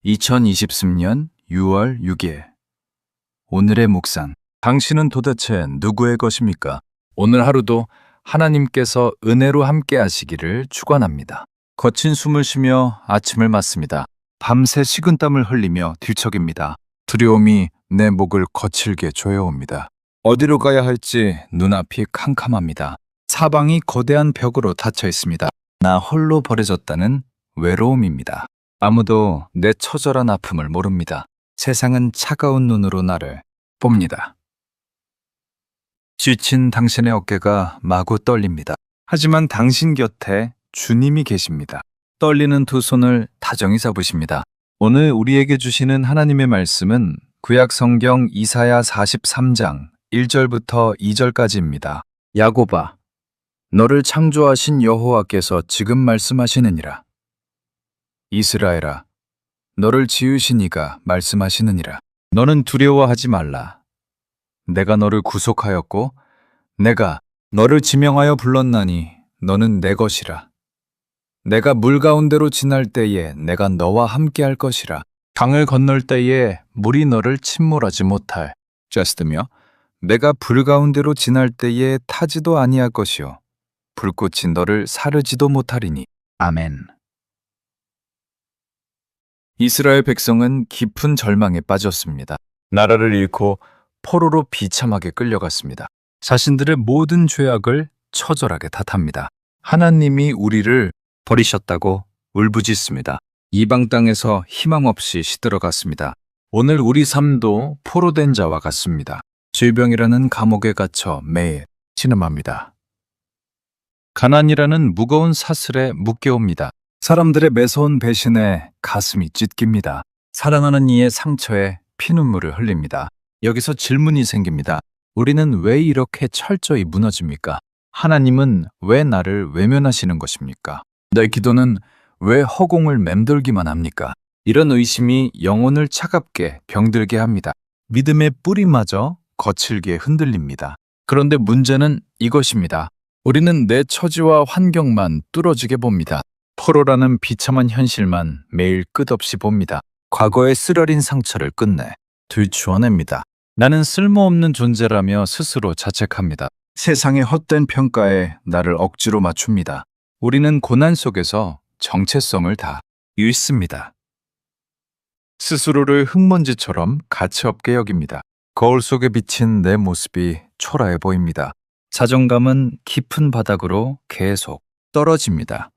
2023년 6월 6일 오늘의 묵상. 당신은 도대체 누구의 것입니까? 오늘 하루도 하나님께서 은혜로 함께 하시기를 축원합니다. 거친 숨을 쉬며 아침을 맞습니다. 밤새 식은땀을 흘리며 뒤척입니다. 두려움이 내 목을 거칠게 조여옵니다. 어디로 가야 할지 눈앞이 캄캄합니다. 사방이 거대한 벽으로 닫혀 있습니다. 나 홀로 버려졌다는 외로움입니다. 아무도 내 처절한 아픔을 모릅니다. 세상은 차가운 눈으로 나를 봅니다. 지친 당신의 어깨가 마구 떨립니다. 하지만 당신 곁에 주님이 계십니다. 떨리는 두 손을 다정히 잡으십니다. 오늘 우리에게 주시는 하나님의 말씀은 구약 성경 이사야 43장 1절부터 2절까지입니다. 야곱아, 너를 창조하신 여호와께서 지금 말씀하시느니라. 이스라엘아, 너를 지으신 이가 말씀하시느니라. 너는 두려워하지 말라. 내가 너를 구속하였고 내가 너를 지명하여 불렀나니 너는 내 것이라. 내가 물 가운데로 지날 때에 내가 너와 함께 할 것이라. 강을 건널 때에 물이 너를 침몰하지 못할 자스며 내가 불 가운데로 지날 때에 타지도 아니할 것이요 불꽃이 너를 사르지도 못하리니. 아멘. 이스라엘 백성은 깊은 절망에 빠졌습니다. 나라를 잃고 포로로 비참하게 끌려갔습니다. 자신들의 모든 죄악을 처절하게 탓합니다. 하나님이 우리를 버리셨다고 울부짖습니다. 이방 땅에서 희망 없이 시들어갔습니다. 오늘 우리 삶도 포로된 자와 같습니다. 질병이라는 감옥에 갇혀 매일 신음합니다. 가난이라는 무거운 사슬에 묶여옵니다. 사람들의 매서운 배신에 가슴이 찢깁니다. 사랑하는 이의 상처에 피눈물을 흘립니다. 여기서 질문이 생깁니다. 우리는 왜 이렇게 철저히 무너집니까? 하나님은 왜 나를 외면하시는 것입니까? 내 기도는 왜 허공을 맴돌기만 합니까? 이런 의심이 영혼을 차갑게 병들게 합니다. 믿음의 뿌리마저 거칠게 흔들립니다. 그런데 문제는 이것입니다. 우리는 내 처지와 환경만 뚫어지게 봅니다. 포로라는 비참한 현실만 매일 끝없이 봅니다. 과거의 쓰라린 상처를 끝내 들추어냅니다. 나는 쓸모없는 존재라며 스스로 자책합니다. 세상의 헛된 평가에 나를 억지로 맞춥니다. 우리는 고난 속에서 정체성을 다 잃습니다. 스스로를 흙먼지처럼 가치없게 여깁니다. 거울 속에 비친 내 모습이 초라해 보입니다. 자존감은 깊은 바닥으로 계속 떨어집니다.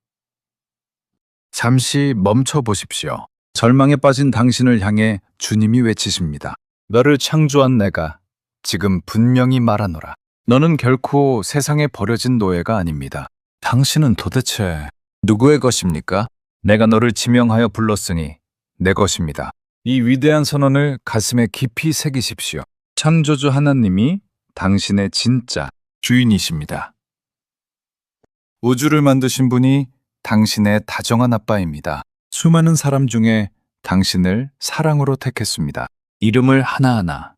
잠시 멈춰 보십시오. 절망에 빠진 당신을 향해 주님이 외치십니다. 너를 창조한 내가 지금 분명히 말하노라. 너는 결코 세상에 버려진 노예가 아닙니다. 당신은 도대체 누구의 것입니까? 내가 너를 지명하여 불렀으니 내 것입니다. 이 위대한 선언을 가슴에 깊이 새기십시오. 창조주 하나님이 당신의 진짜 주인이십니다. 우주를 만드신 분이 당신의 다정한 아빠입니다. 수많은 사람 중에 당신을 사랑으로 택했습니다. 이름을 하나하나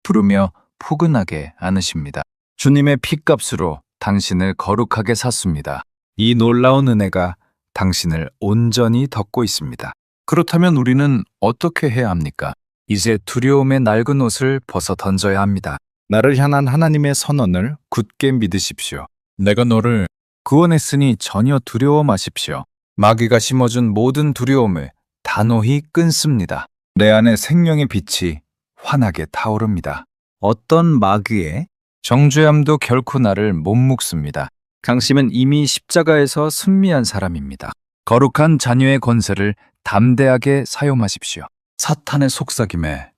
부르며 포근하게 안으십니다. 주님의 핏값으로 당신을 거룩하게 샀습니다. 이 놀라운 은혜가 당신을 온전히 덮고 있습니다. 그렇다면 우리는 어떻게 해야 합니까? 이제 두려움의 낡은 옷을 벗어 던져야 합니다. 나를 향한 하나님의 선언을 굳게 믿으십시오. 내가 너를 구원했으니 전혀 두려워 마십시오. 마귀가 심어준 모든 두려움을 단호히 끊습니다. 내 안에 생명의 빛이 환하게 타오릅니다. 어떤 마귀의 정죄함도 결코 나를 못 묶습니다. 당신은 이미 십자가에서 승리한 사람입니다. 거룩한 자녀의 권세를 담대하게 사용하십시오. 사탄의 속삭임에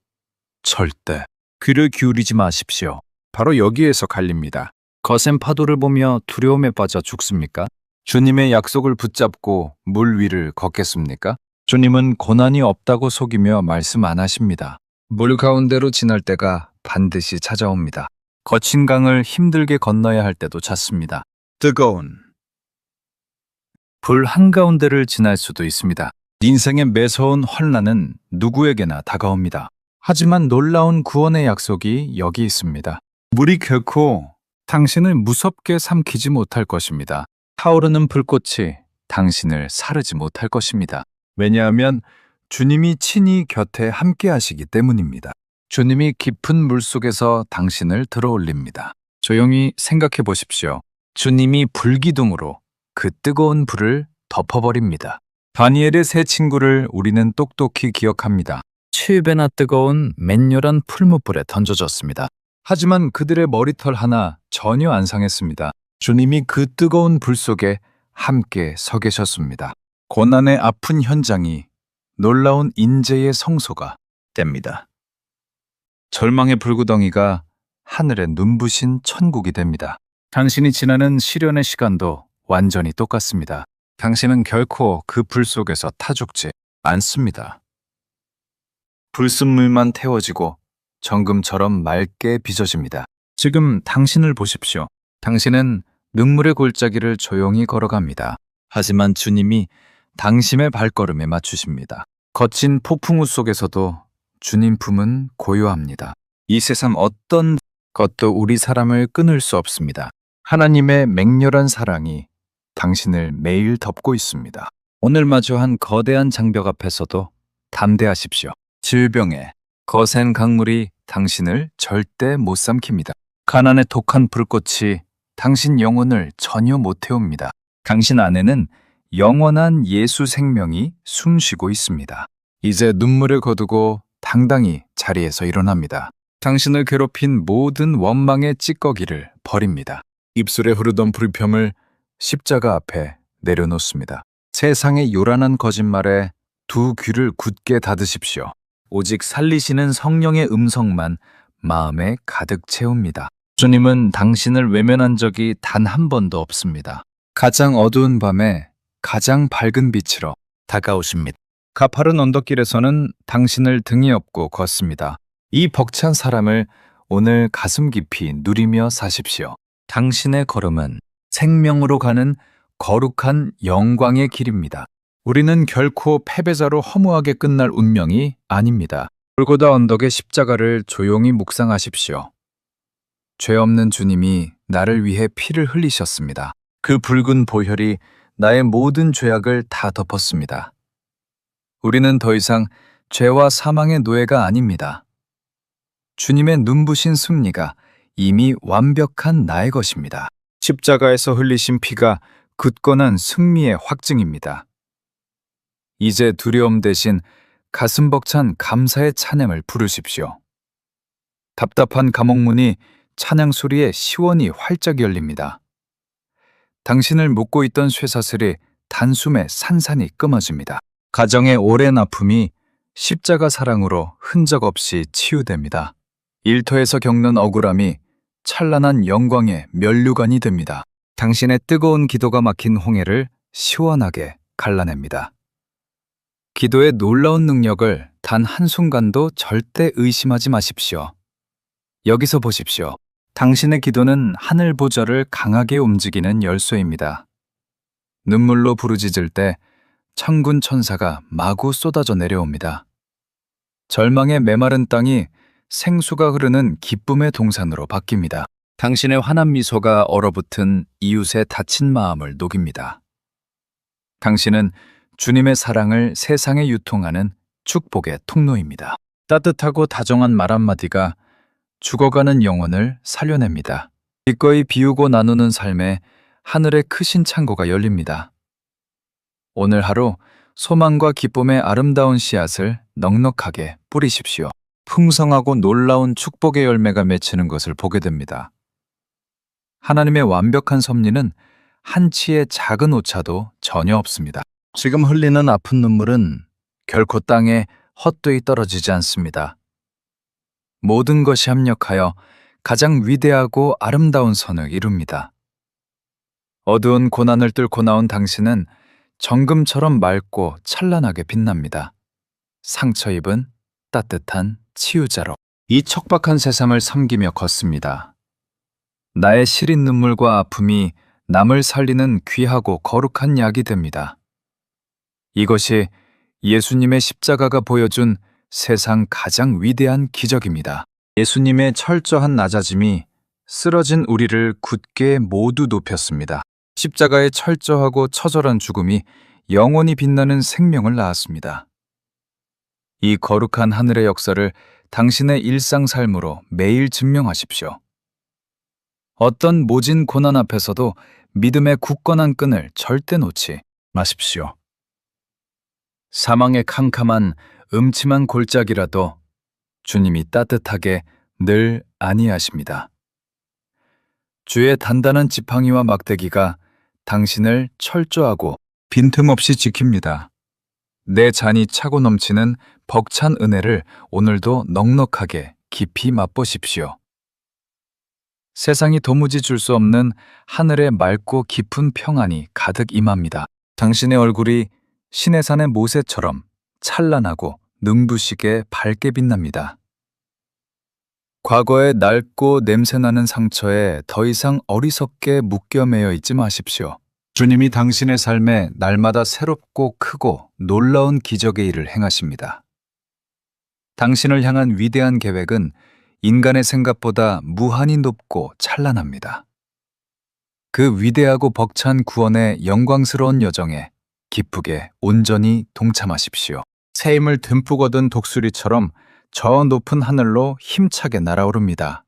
절대 귀를 기울이지 마십시오. 바로 여기에서 갈립니다. 거센 파도를 보며 두려움에 빠져 죽습니까? 주님의 약속을 붙잡고 물 위를 걷겠습니까? 주님은 고난이 없다고 속이며 말씀 안 하십니다. 물 가운데로 지날 때가 반드시 찾아옵니다. 거친 강을 힘들게 건너야 할 때도 잦습니다. 뜨거운 불 한가운데를 지날 수도 있습니다. 인생의 매서운 환난은 누구에게나 다가옵니다. 하지만 놀라운 구원의 약속이 여기 있습니다. 물이 결코 당신을 무섭게 삼키지 못할 것입니다. 타오르는 불꽃이 당신을 사르지 못할 것입니다. 왜냐하면 주님이 친히 곁에 함께 하시기 때문입니다. 주님이 깊은 물속에서 당신을 들어올립니다. 조용히 생각해 보십시오. 주님이 불기둥으로 그 뜨거운 불을 덮어버립니다. 다니엘의 세 친구를 우리는 똑똑히 기억합니다. 7배나 뜨거운 맹렬한 풀무불에 던져졌습니다. 하지만 그들의 머리털 하나 전혀 안 상했습니다. 주님이 그 뜨거운 불 속에 함께 서 계셨습니다. 고난의 아픈 현장이 놀라운 인재의 성소가 됩니다. 절망의 불구덩이가 하늘의 눈부신 천국이 됩니다. 당신이 지나는 시련의 시간도 완전히 똑같습니다. 당신은 결코 그 불 속에서 타 죽지 않습니다. 불순물만 태워지고 정금처럼 맑게 빚어집니다. 지금 당신을 보십시오. 당신은 눈물의 골짜기를 조용히 걸어갑니다. 하지만 주님이 당신의 발걸음에 맞추십니다. 거친 폭풍우 속에서도 주님 품은 고요합니다. 이 세상 어떤 것도 우리 사람을 끊을 수 없습니다. 하나님의 맹렬한 사랑이 당신을 매일 덮고 있습니다. 오늘 마주한 거대한 장벽 앞에서도 담대하십시오. 질병에 거센 강물이 당신을 절대 못 삼킵니다. 가난의 독한 불꽃이 당신 영혼을 전혀 못 태웁니다. 당신 안에는 영원한 예수 생명이 숨쉬고 있습니다. 이제 눈물을 거두고 당당히 자리에서 일어납니다. 당신을 괴롭힌 모든 원망의 찌꺼기를 버립니다. 입술에 흐르던 불평을 십자가 앞에 내려놓습니다. 세상의 요란한 거짓말에 두 귀를 굳게 닫으십시오. 오직 살리시는 성령의 음성만 마음에 가득 채웁니다. 주님은 당신을 외면한 적이 단 한 번도 없습니다. 가장 어두운 밤에 가장 밝은 빛으로 다가오십니다. 가파른 언덕길에서는 당신을 등에 업고 걷습니다. 이 벅찬 사랑을 오늘 가슴 깊이 누리며 사십시오. 당신의 걸음은 생명으로 가는 거룩한 영광의 길입니다. 우리는 결코 패배자로 허무하게 끝날 운명이 아닙니다. 골고다 언덕의 십자가를 조용히 묵상하십시오. 죄 없는 주님이 나를 위해 피를 흘리셨습니다. 그 붉은 보혈이 나의 모든 죄악을 다 덮었습니다. 우리는 더 이상 죄와 사망의 노예가 아닙니다. 주님의 눈부신 승리가 이미 완벽한 나의 것입니다. 십자가에서 흘리신 피가 굳건한 승리의 확증입니다. 이제 두려움 대신 가슴 벅찬 감사의 찬양을 부르십시오. 답답한 감옥문이 찬양 소리에 시원히 활짝 열립니다. 당신을 묶고 있던 쇠사슬이 단숨에 산산이 끊어집니다. 가정의 오랜 아픔이 십자가 사랑으로 흔적 없이 치유됩니다. 일터에서 겪는 억울함이 찬란한 영광의 면류관이 됩니다. 당신의 뜨거운 기도가 막힌 홍해를 시원하게 갈라냅니다. 기도의 놀라운 능력을 단 한순간도 절대 의심하지 마십시오. 여기서 보십시오. 당신의 기도는 하늘 보좌를 강하게 움직이는 열쇠입니다. 눈물로 부르짖을 때 천군 천사가 마구 쏟아져 내려옵니다. 절망의 메마른 땅이 생수가 흐르는 기쁨의 동산으로 바뀝니다. 당신의 환한 미소가 얼어붙은 이웃의 다친 마음을 녹입니다. 당신은 주님의 사랑을 세상에 유통하는 축복의 통로입니다. 따뜻하고 다정한 말 한마디가 죽어가는 영혼을 살려냅니다. 기꺼이 비우고 나누는 삶에 하늘의 크신 창고가 열립니다. 오늘 하루 소망과 기쁨의 아름다운 씨앗을 넉넉하게 뿌리십시오. 풍성하고 놀라운 축복의 열매가 맺히는 것을 보게 됩니다. 하나님의 완벽한 섭리는 한 치의 작은 오차도 전혀 없습니다. 지금 흘리는 아픈 눈물은 결코 땅에 헛되이 떨어지지 않습니다. 모든 것이 합력하여 가장 위대하고 아름다운 선을 이룹니다. 어두운 고난을 뚫고 나온 당신은 정금처럼 맑고 찬란하게 빛납니다. 상처 입은 따뜻한 치유자로 이 척박한 세상을 섬기며 걷습니다. 나의 시린 눈물과 아픔이 남을 살리는 귀하고 거룩한 약이 됩니다. 이것이 예수님의 십자가가 보여준 세상 가장 위대한 기적입니다. 예수님의 철저한 낮아짐이 쓰러진 우리를 굳게 모두 높였습니다. 십자가의 철저하고 처절한 죽음이 영원히 빛나는 생명을 낳았습니다. 이 거룩한 하늘의 역사를 당신의 일상 삶으로 매일 증명하십시오. 어떤 모진 고난 앞에서도 믿음의 굳건한 끈을 절대 놓지 마십시오. 사망의 캄캄한 음침한 골짜기라도 주님이 따뜻하게 늘 안위하십니다. 주의 단단한 지팡이와 막대기가 당신을 철저하고 빈틈없이 지킵니다. 내 잔이 차고 넘치는 벅찬 은혜를 오늘도 넉넉하게 깊이 맛보십시오. 세상이 도무지 줄 수 없는 하늘의 맑고 깊은 평안이 가득 임합니다. 당신의 얼굴이 시내산의 모세처럼 찬란하고 눈부시게 밝게 빛납니다. 과거의 낡고 냄새나는 상처에 더 이상 어리석게 묶여 매여 있지 마십시오. 주님이 당신의 삶에 날마다 새롭고 크고 놀라운 기적의 일을 행하십니다. 당신을 향한 위대한 계획은 인간의 생각보다 무한히 높고 찬란합니다. 그 위대하고 벅찬 구원의 영광스러운 여정에 기쁘게 온전히 동참하십시오. 새 힘을 듬뿍 얻은 독수리처럼 저 높은 하늘로 힘차게 날아오릅니다.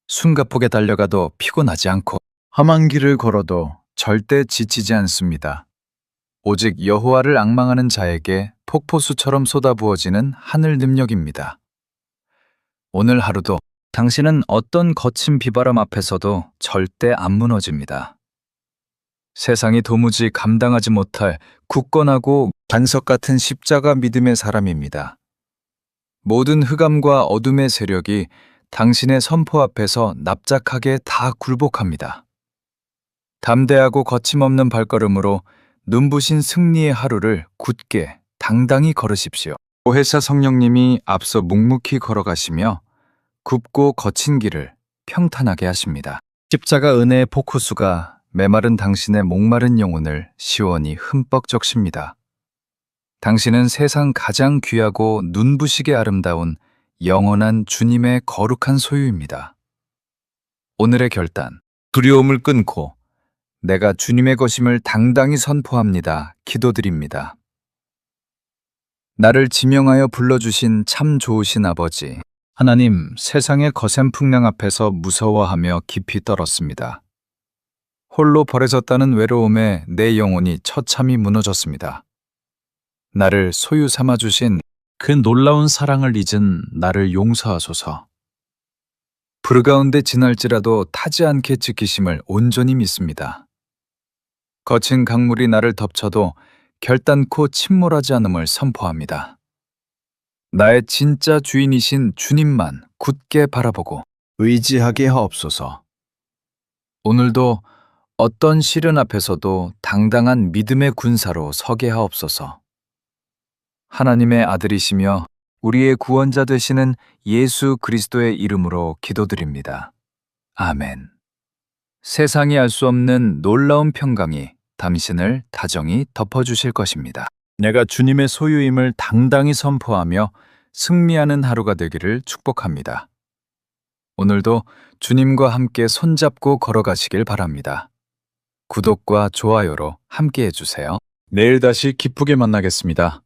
숨가쁘게 달려가도 피곤하지 않고 험한 길을 걸어도 절대 지치지 않습니다. 오직 여호와를 앙망하는 자에게 폭포수처럼 쏟아부어지는 하늘 능력입니다. 오늘 하루도 당신은 어떤 거친 비바람 앞에서도 절대 안 무너집니다. 세상이 도무지 감당하지 못할 굳건하고 반석 같은 십자가 믿음의 사람입니다. 모든 흑암과 어둠의 세력이 당신의 선포 앞에서 납작하게 다 굴복합니다. 담대하고 거침없는 발걸음으로 눈부신 승리의 하루를 굳게 당당히 걸으십시오. 보혜사 성령님이 앞서 묵묵히 걸어가시며 굽고 거친 길을 평탄하게 하십니다. 십자가 은혜의 폭포수가 메마른 당신의 목마른 영혼을 시원히 흠뻑 적십니다. 당신은 세상 가장 귀하고 눈부시게 아름다운 영원한 주님의 거룩한 소유입니다. 오늘의 결단, 두려움을 끊고 내가 주님의 것임을 당당히 선포합니다. 기도드립니다. 나를 지명하여 불러주신 참 좋으신 아버지, 하나님, 세상의 거센 풍랑 앞에서 무서워하며 깊이 떨었습니다. 홀로 버려졌다는 외로움에 내 영혼이 처참히 무너졌습니다. 나를 소유 삼아주신 그 놀라운 사랑을 잊은 나를 용서하소서. 불 가운데 지날지라도 타지 않게 지키심을 온전히 믿습니다. 거친 강물이 나를 덮쳐도 결단코 침몰하지 않음을 선포합니다. 나의 진짜 주인이신 주님만 굳게 바라보고 의지하게 하옵소서. 오늘도 어떤 시련 앞에서도 당당한 믿음의 군사로 서게 하옵소서. 하나님의 아들이시며 우리의 구원자 되시는 예수 그리스도의 이름으로 기도드립니다. 아멘. 세상이 알 수 없는 놀라운 평강이 당신을 다정히 덮어주실 것입니다. 내가 주님의 소유임을 당당히 선포하며 승리하는 하루가 되기를 축복합니다. 오늘도 주님과 함께 손잡고 걸어가시길 바랍니다. 구독과 좋아요로 함께 해주세요. 내일 다시 기쁘게 만나겠습니다.